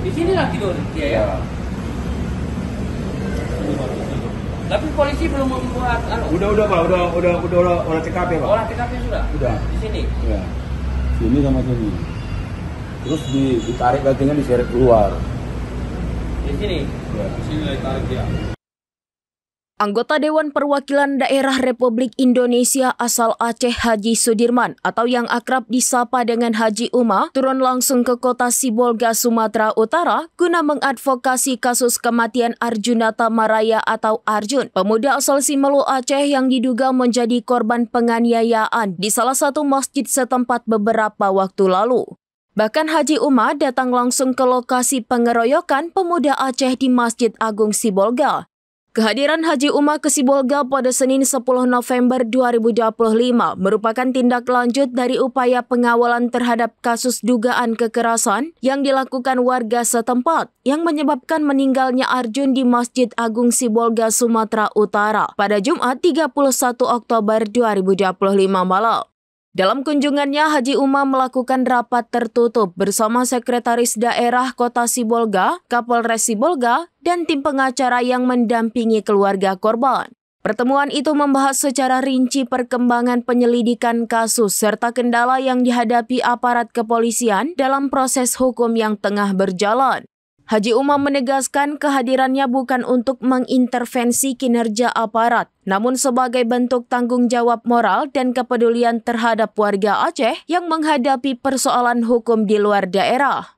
Di sini lah tidur dia ya. Tapi polisi belum membuat Udah Pak, udah TKP Pak. olah TKP sudah. Udah. Di sini. Ya. Sini sama sini. Terus ditarik bagiannya diseret keluar. Di sini. Ya. Di sini lagi tarik dia. Anggota Dewan Perwakilan Daerah Republik Indonesia asal Aceh Haji Sudirman atau yang akrab disapa dengan Haji Uma turun langsung ke kota Sibolga, Sumatera Utara guna mengadvokasi kasus kematian Arjunata Maraya atau Arjun, pemuda asal Simelu Aceh yang diduga menjadi korban penganiayaan di salah satu masjid setempat beberapa waktu lalu. Bahkan Haji Uma datang langsung ke lokasi pengeroyokan pemuda Aceh di Masjid Agung Sibolga. Kehadiran Haji Uma ke Sibolga pada Senin 10 November 2025 merupakan tindak lanjut dari upaya pengawalan terhadap kasus dugaan kekerasan yang dilakukan warga setempat yang menyebabkan meninggalnya Arjun di Masjid Agung Sibolga, Sumatera Utara pada Jumat 31 Oktober 2025 malam. Dalam kunjungannya, Haji Uma melakukan rapat tertutup bersama Sekretaris Daerah Kota Sibolga, Kapolres Sibolga, dan tim pengacara yang mendampingi keluarga korban. Pertemuan itu membahas secara rinci perkembangan penyelidikan kasus serta kendala yang dihadapi aparat kepolisian dalam proses hukum yang tengah berjalan. Haji Uma menegaskan kehadirannya bukan untuk mengintervensi kinerja aparat, namun sebagai bentuk tanggung jawab moral dan kepedulian terhadap warga Aceh yang menghadapi persoalan hukum di luar daerah.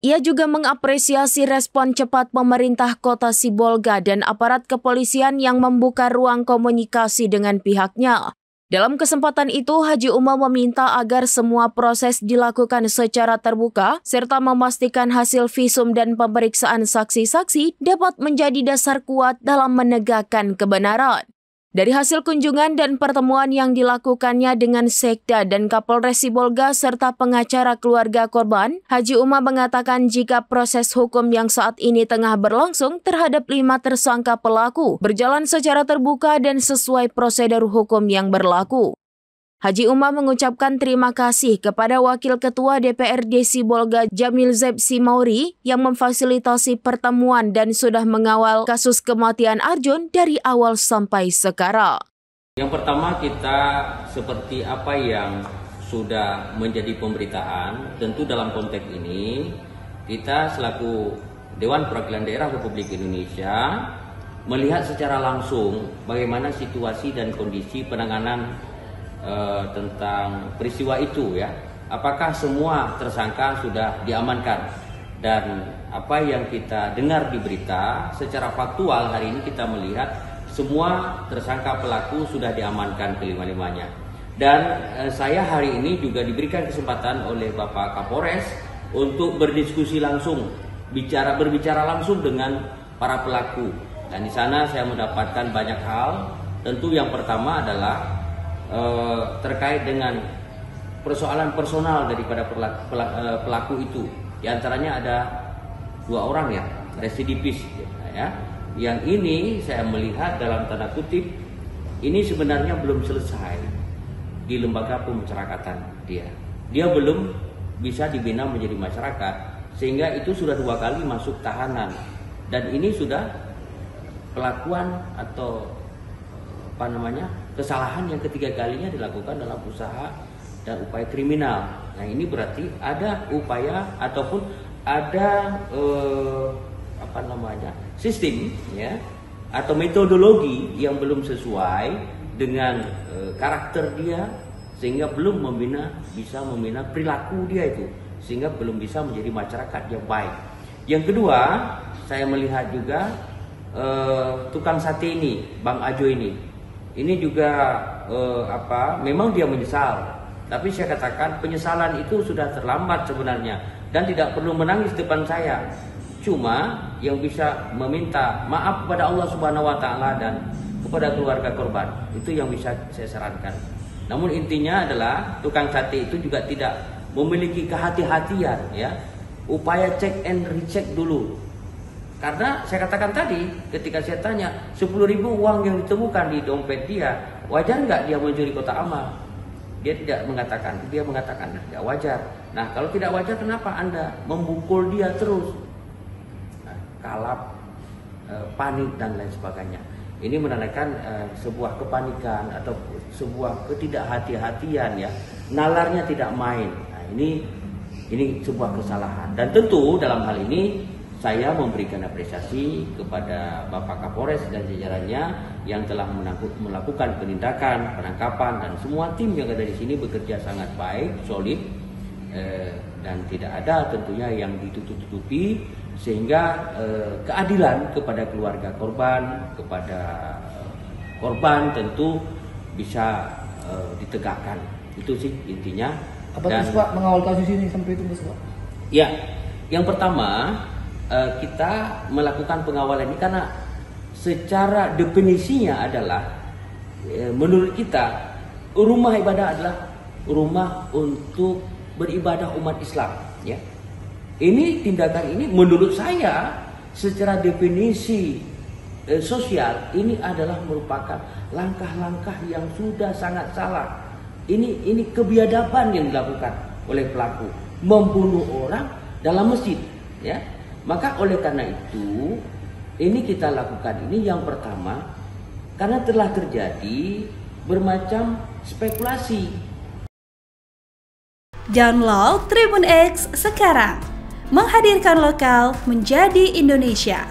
Ia juga mengapresiasi respon cepat pemerintah kota Sibolga dan aparat kepolisian yang membuka ruang komunikasi dengan pihaknya. Dalam kesempatan itu, Haji Uma meminta agar semua proses dilakukan secara terbuka, serta memastikan hasil visum dan pemeriksaan saksi-saksi dapat menjadi dasar kuat dalam menegakkan kebenaran. Dari hasil kunjungan dan pertemuan yang dilakukannya dengan Sekda dan Kapolres Sibolga serta pengacara keluarga korban, Haji Uma mengatakan jika proses hukum yang saat ini tengah berlangsung terhadap 5 tersangka pelaku berjalan secara terbuka dan sesuai prosedur hukum yang berlaku. Haji Uma mengucapkan terima kasih kepada Wakil Ketua DPRD Sibolga Jamil Zeb Simauri yang memfasilitasi pertemuan dan sudah mengawal kasus kematian Arjun dari awal sampai sekarang. Yang pertama, kita seperti apa yang sudah menjadi pemberitaan, tentu dalam konteks ini kita selaku Dewan Perwakilan Daerah Republik Indonesia melihat secara langsung bagaimana situasi dan kondisi penanganan tentang peristiwa itu ya. Apakah semua tersangka sudah diamankan? Dan apa yang kita dengar di berita secara faktual hari ini kita melihat semua tersangka pelaku sudah diamankan kelima-limanya. Dan saya hari ini juga diberikan kesempatan oleh Bapak Kapolres untuk berdiskusi langsung, berbicara langsung dengan para pelaku. Dan di sana saya mendapatkan banyak hal. Tentu yang pertama adalah terkait dengan persoalan personal daripada pelaku itu. Di antaranya ada 2 orang ya, residipis ya. Yang ini saya melihat dalam tanda kutip ini sebenarnya belum selesai di lembaga pemasyarakatan dia. Dia belum bisa dibina menjadi masyarakat sehingga itu sudah 2 kali masuk tahanan dan ini sudah pelakuan atau kesalahan yang ketiga kalinya dilakukan dalam usaha dan upaya kriminal. Nah ini berarti ada upaya ataupun ada sistem ya atau metodologi yang belum sesuai dengan karakter dia sehingga belum bisa membina perilaku dia itu sehingga belum bisa menjadi masyarakat yang baik. Yang kedua, saya melihat juga tukang sate ini, Bang Ajo ini juga memang dia menyesal, tapi saya katakan penyesalan itu sudah terlambat sebenarnya dan tidak perlu menangis depan saya. Cuma yang bisa meminta maaf kepada Allah Subhanahu wa taala dan kepada keluarga korban, itu yang bisa saya sarankan. Namun intinya adalah tukang sate itu juga tidak memiliki kehati-hatian ya. Upaya cek and recheck dulu. Karena saya katakan tadi, ketika saya tanya 10.000 uang yang ditemukan di dompet dia, wajar nggak dia mencuri kotak amal? Dia tidak mengatakan, dia mengatakan tidak wajar. Nah, kalau tidak wajar kenapa Anda membungkul dia terus? Nah, kalap, panik dan lain sebagainya. Ini menandakan sebuah kepanikan atau sebuah ketidakhati-hatian ya. Nalarnya tidak main. Nah, ini sebuah kesalahan. Dan tentu dalam hal ini saya memberikan apresiasi kepada Bapak Kapolres dan jajarannya yang telah melakukan penindakan, penangkapan, dan semua tim yang ada di sini bekerja sangat baik, solid, dan tidak ada tentunya yang ditutup-tutupi, sehingga keadilan kepada keluarga korban, kepada korban tentu bisa ditegakkan. Itu sih intinya. Apa terus Pak mengawal kasus ini sampai itu Pak? Ya, yang pertama kita melakukan pengawalan ini karena secara definisinya adalah menurut kita rumah ibadah adalah rumah untuk beribadah umat Islam, ya. Ini tindakan ini menurut saya secara definisi sosial ini adalah merupakan langkah-langkah yang sudah sangat salah. Ini kebiadaban yang dilakukan oleh pelaku, membunuh orang dalam masjid, ya. Maka oleh karena itu ini kita lakukan ini yang pertama karena telah terjadi bermacam spekulasi. Download Tribun X sekarang, menghadirkan lokal menjadi Indonesia.